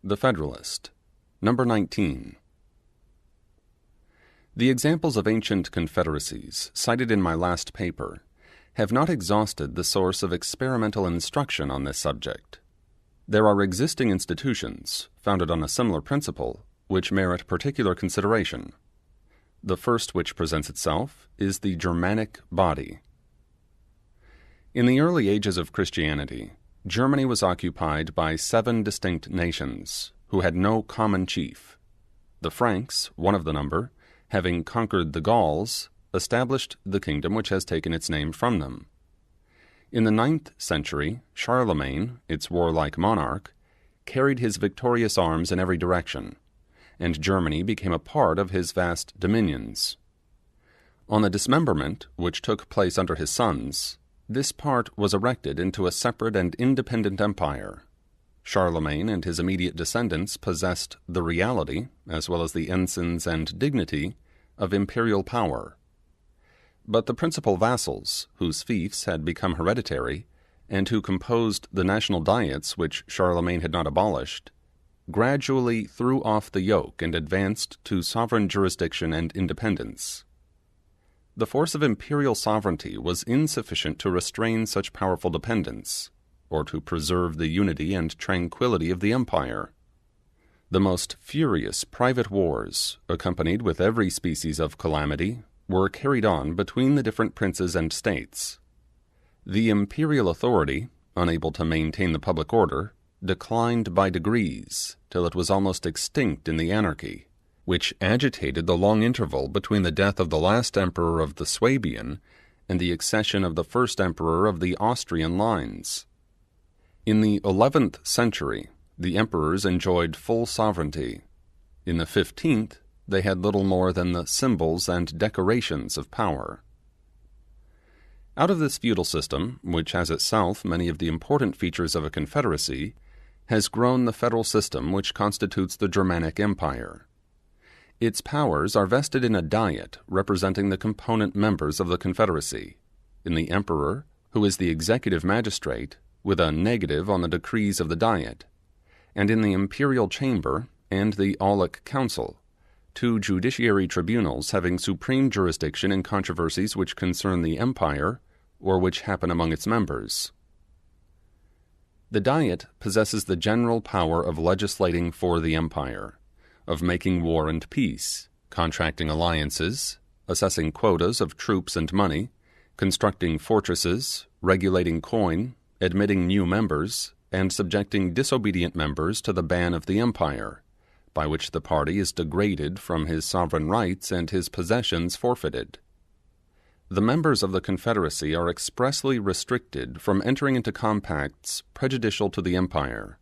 The Federalist No.19. The examples of ancient confederacies cited in my last paper have not exhausted the source of experimental instruction on this subject. There are existing institutions, founded on a similar principle, which merit particular consideration. The first which presents itself is the Germanic body. In the early ages of Christianity, Germany was occupied by 7 distinct nations, who had no common chief. The Franks, one of the number, having conquered the Gauls, established the kingdom which has taken its name from them. In the 9th century, Charlemagne, its warlike monarch, carried his victorious arms in every direction, and Germany became a part of his vast dominions. On the dismemberment which took place under his sons, this part was erected into a separate and independent empire. Charlemagne and his immediate descendants possessed the reality, as well as the ensigns and dignity, of imperial power. But the principal vassals, whose fiefs had become hereditary, and who composed the national diets which Charlemagne had not abolished, gradually threw off the yoke and advanced to sovereign jurisdiction and independence. The force of imperial sovereignty was insufficient to restrain such powerful dependence, or to preserve the unity and tranquility of the empire. The most furious private wars, accompanied with every species of calamity, were carried on between the different princes and states. The imperial authority, unable to maintain the public order, declined by degrees till it was almost extinct in the anarchy, which agitated the long interval between the death of the last emperor of the Swabian and the accession of the first emperor of the Austrian lines. In the 11th century, the emperors enjoyed full sovereignty. In the 15th, they had little more than the symbols and decorations of power. Out of this feudal system, which has itself many of the important features of a confederacy, has grown the federal system which constitutes the Germanic Empire. Its powers are vested in a diet representing the component members of the confederacy, in the emperor, who is the executive magistrate, with a negative on the decrees of the diet, and in the imperial chamber and the Aulic Council, 2 judiciary tribunals having supreme jurisdiction in controversies which concern the empire or which happen among its members. The Diet possesses the general power of legislating for the empire, of making war and peace, contracting alliances, assessing quotas of troops and money, constructing fortresses, regulating coin, admitting new members, and subjecting disobedient members to the ban of the empire, by which the party is degraded from his sovereign rights and his possessions forfeited. The members of the Confederacy are expressly restricted from entering into compacts prejudicial to the empire,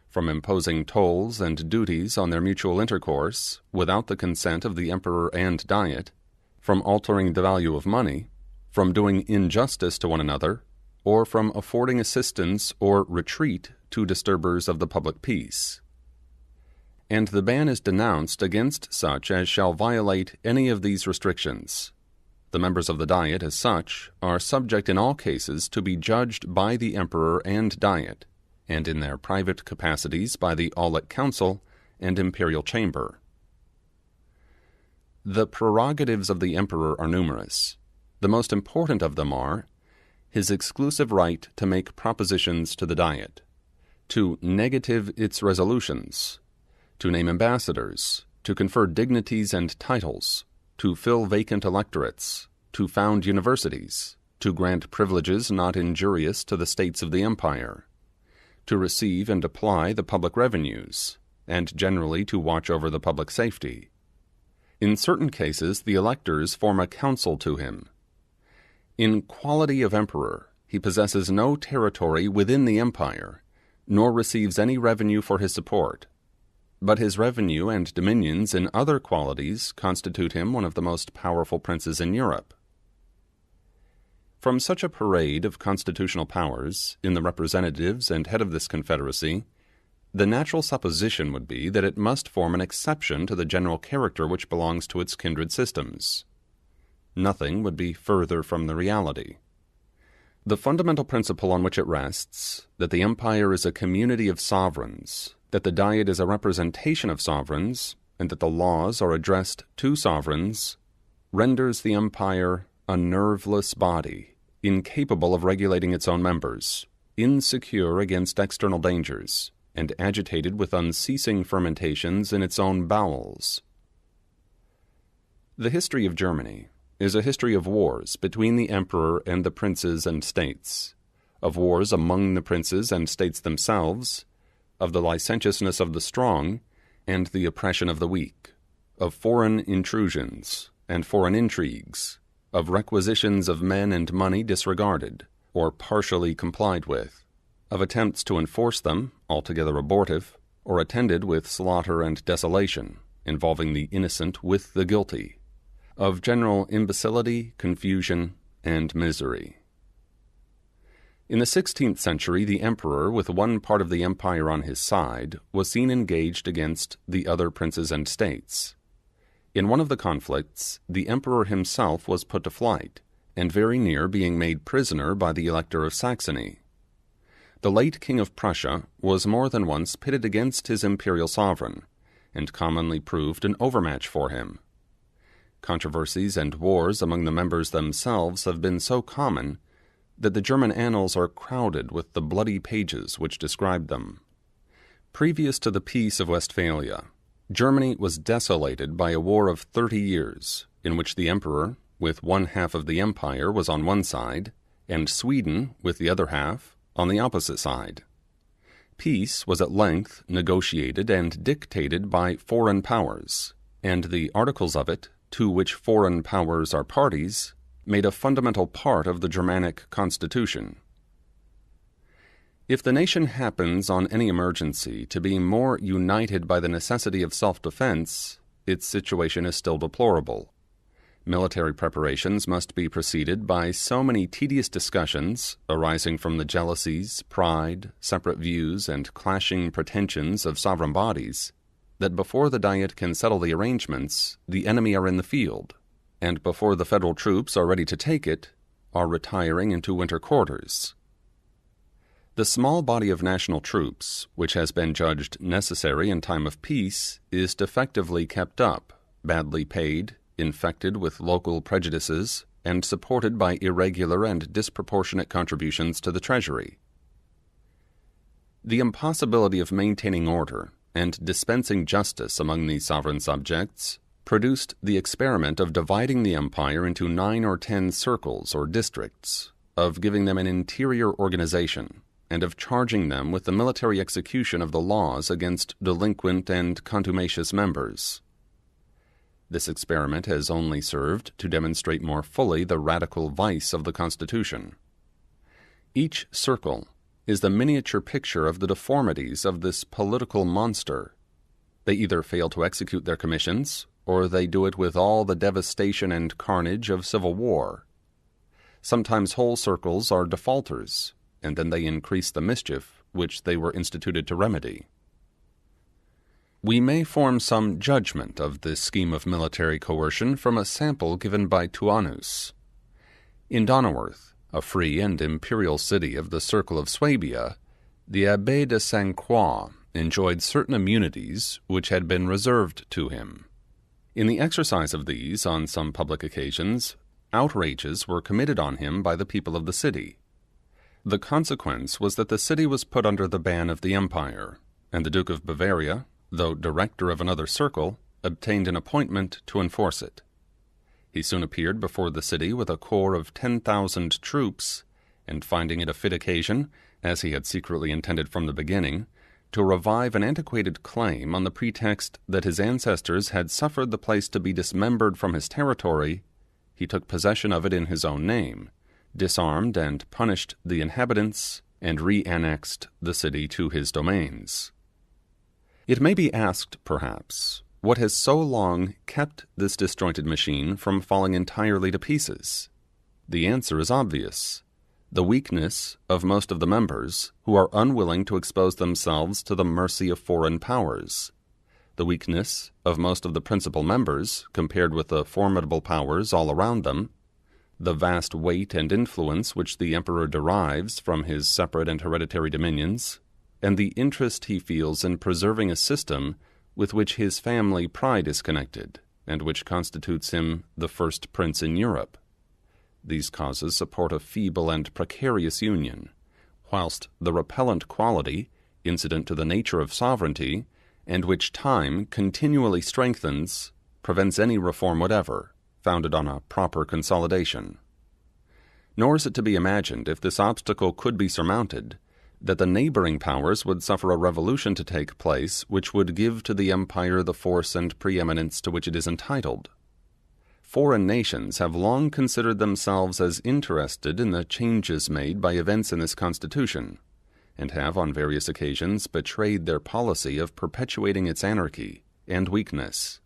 from imposing tolls and duties on their mutual intercourse without the consent of the emperor and diet, from altering the value of money, from doing injustice to one another, or from affording assistance or retreat to disturbers of the public peace. And the ban is denounced against such as shall violate any of these restrictions. The members of the Diet, as such, are subject in all cases to be judged by the Emperor and Diet, and in their private capacities by the Aulic Council and Imperial Chamber. The prerogatives of the Emperor are numerous. The most important of them are his exclusive right to make propositions to the Diet, to negative its resolutions, to name ambassadors, to confer dignities and titles, to fill vacant electorates, to found universities, to grant privileges not injurious to the states of the empire, to receive and apply the public revenues, and generally to watch over the public safety. In certain cases, the electors form a council to him. In quality of emperor, he possesses no territory within the empire, nor receives any revenue for his support. But his revenue and dominions in other qualities constitute him one of the most powerful princes in Europe. From such a parade of constitutional powers in the representatives and head of this confederacy, the natural supposition would be that it must form an exception to the general character which belongs to its kindred systems. Nothing would be further from the reality. The fundamental principle on which it rests, that the empire is a community of sovereigns, that the Diet is a representation of sovereigns, and that the laws are addressed to sovereigns, renders the empire a nerveless body, incapable of regulating its own members, insecure against external dangers, and agitated with unceasing fermentations in its own bowels. The history of Germany is a history of wars between the emperor and the princes and states, of wars among the princes and states themselves, of the licentiousness of the strong and the oppression of the weak, of foreign intrusions and foreign intrigues, of requisitions of men and money disregarded or partially complied with, of attempts to enforce them, altogether abortive, or attended with slaughter and desolation, involving the innocent with the guilty, of general imbecility, confusion, and misery. In the 16th century, the emperor, with one part of the empire on his side, was seen engaged against the other princes and states. In one of the conflicts, the emperor himself was put to flight, and very near being made prisoner by the Elector of Saxony. The late King of Prussia was more than once pitted against his imperial sovereign, and commonly proved an overmatch for him. Controversies and wars among the members themselves have been so common that the German annals are crowded with the bloody pages which describe them. Previous to the Peace of Westphalia, Germany was desolated by a war of 30 years, in which the emperor, with one half of the empire, was on one side, and Sweden, with the other half, on the opposite side. Peace was at length negotiated and dictated by foreign powers, and the articles of it, to which foreign powers are parties, made a fundamental part of the Germanic constitution. If the nation happens on any emergency to be more united by the necessity of self-defense, its situation is still deplorable. Military preparations must be preceded by so many tedious discussions arising from the jealousies, pride, separate views, and clashing pretensions of sovereign bodies, that before the Diet can settle the arrangements, the enemy are in the field, and before the federal troops are ready to take it, are retiring into winter quarters. The small body of national troops, which has been judged necessary in time of peace, is defectively kept up, badly paid, infected with local prejudices, and supported by irregular and disproportionate contributions to the treasury. The impossibility of maintaining order and dispensing justice among these sovereign subjects produced the experiment of dividing the empire into 9 or 10 circles or districts, of giving them an interior organization, and of charging them with the military execution of the laws against delinquent and contumacious members. This experiment has only served to demonstrate more fully the radical vice of the Constitution. Each circle is the miniature picture of the deformities of this political monster. They either fail to execute their commissions, or they do it with all the devastation and carnage of civil war. Sometimes whole circles are defaulters, and then they increase the mischief which they were instituted to remedy. We may form some judgment of this scheme of military coercion from a sample given by Tuanus. In Donauwörth, a free and imperial city of the circle of Swabia, the Abbé de Saint Croix enjoyed certain immunities which had been reserved to him. In the exercise of these, on some public occasions, outrages were committed on him by the people of the city. The consequence was that the city was put under the ban of the empire, and the Duke of Bavaria, though director of another circle, obtained an appointment to enforce it. He soon appeared before the city with a corps of 10,000 troops, and finding it a fit occasion, as he had secretly intended from the beginning, to revive an antiquated claim on the pretext that his ancestors had suffered the place to be dismembered from his territory, he took possession of it in his own name, disarmed and punished the inhabitants, and re-annexed the city to his domains. It may be asked, perhaps, what has so long kept this disjointed machine from falling entirely to pieces? The answer is obvious: the weakness of most of the members, who are unwilling to expose themselves to the mercy of foreign powers; the weakness of most of the principal members, compared with the formidable powers all around them; the vast weight and influence which the emperor derives from his separate and hereditary dominions; and the interest he feels in preserving a system with which his family pride is connected, and which constitutes him the first prince in Europe. These causes support a feeble and precarious union, whilst the repellent quality, incident to the nature of sovereignty, and which time continually strengthens, prevents any reform whatever, founded on a proper consolidation. Nor is it to be imagined, if this obstacle could be surmounted, that the neighboring powers would suffer a revolution to take place which would give to the empire the force and preeminence to which it is entitled. Foreign nations have long considered themselves as interested in the changes made by events in this Constitution, and have on various occasions betrayed their policy of perpetuating its anarchy and weakness.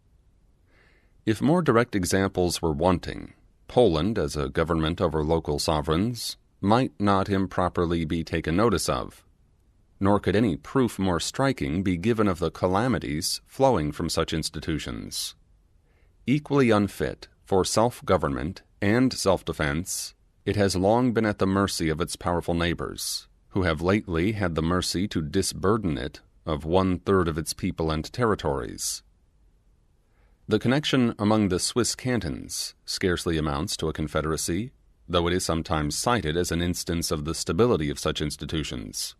If more direct examples were wanting, Poland, as a government over local sovereigns, might not improperly be taken notice of, nor could any proof more striking be given of the calamities flowing from such institutions. Equally unfit for self-government and self-defense, it has long been at the mercy of its powerful neighbors, who have lately had the mercy to disburden it of 1/3 of its people and territories. The connection among the Swiss cantons scarcely amounts to a confederacy, though it is sometimes cited as an instance of the stability of such institutions.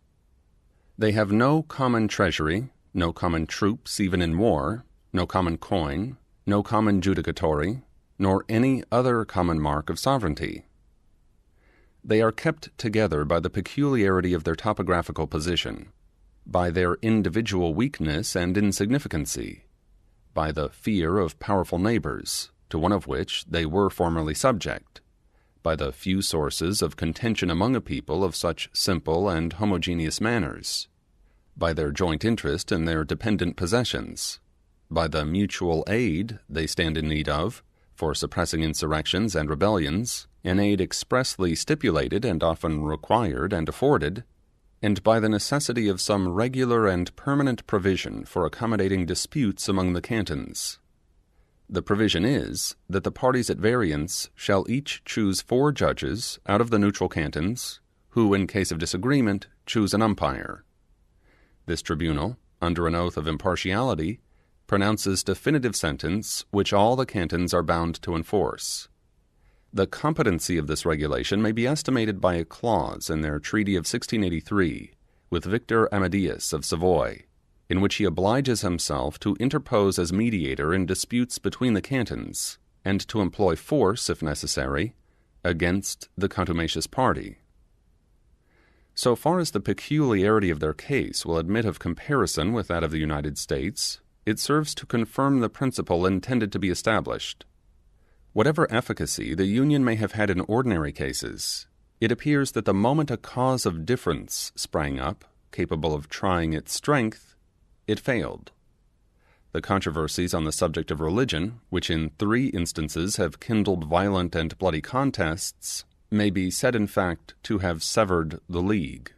They have no common treasury, no common troops even in war, no common coin, no common judicatory, nor any other common mark of sovereignty. They are kept together by the peculiarity of their topographical position, by their individual weakness and insignificancy, by the fear of powerful neighbors, to one of which they were formerly subject, by the few sources of contention among a people of such simple and homogeneous manners, by their joint interest in their dependent possessions, by the mutual aid they stand in need of for suppressing insurrections and rebellions, an aid expressly stipulated and often required and afforded, and by the necessity of some regular and permanent provision for accommodating disputes among the cantons. The provision is, that the parties at variance shall each choose 4 judges out of the neutral cantons, who, in case of disagreement, choose an umpire. This tribunal, under an oath of impartiality, pronounces definitive sentence which all the cantons are bound to enforce. The competency of this regulation may be estimated by a clause in their treaty of 1683 with Victor Amadeus of Savoy, in which he obliges himself to interpose as mediator in disputes between the cantons, and to employ force, if necessary, against the contumacious party. So far as the peculiarity of their case will admit of comparison with that of the United States, it serves to confirm the principle intended to be established. Whatever efficacy the Union may have had in ordinary cases, it appears that the moment a cause of difference sprang up, capable of trying its strength, it failed. The controversies on the subject of religion, which in 3 instances have kindled violent and bloody contests, may be said in fact to have severed the league.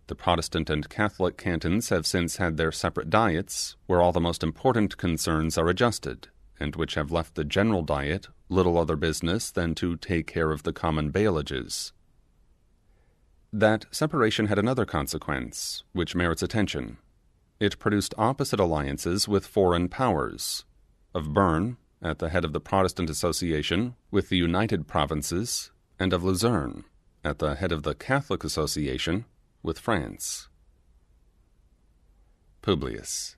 The Protestant and Catholic cantons have since had their separate diets, where all the most important concerns are adjusted, and which have left the general diet little other business than to take care of the common bailages. That separation had another consequence, which merits attention. It produced opposite alliances with foreign powers, of Bern, at the head of the Protestant Association, with the United Provinces, and of Luzerne, at the head of the Catholic Association, with France. Publius.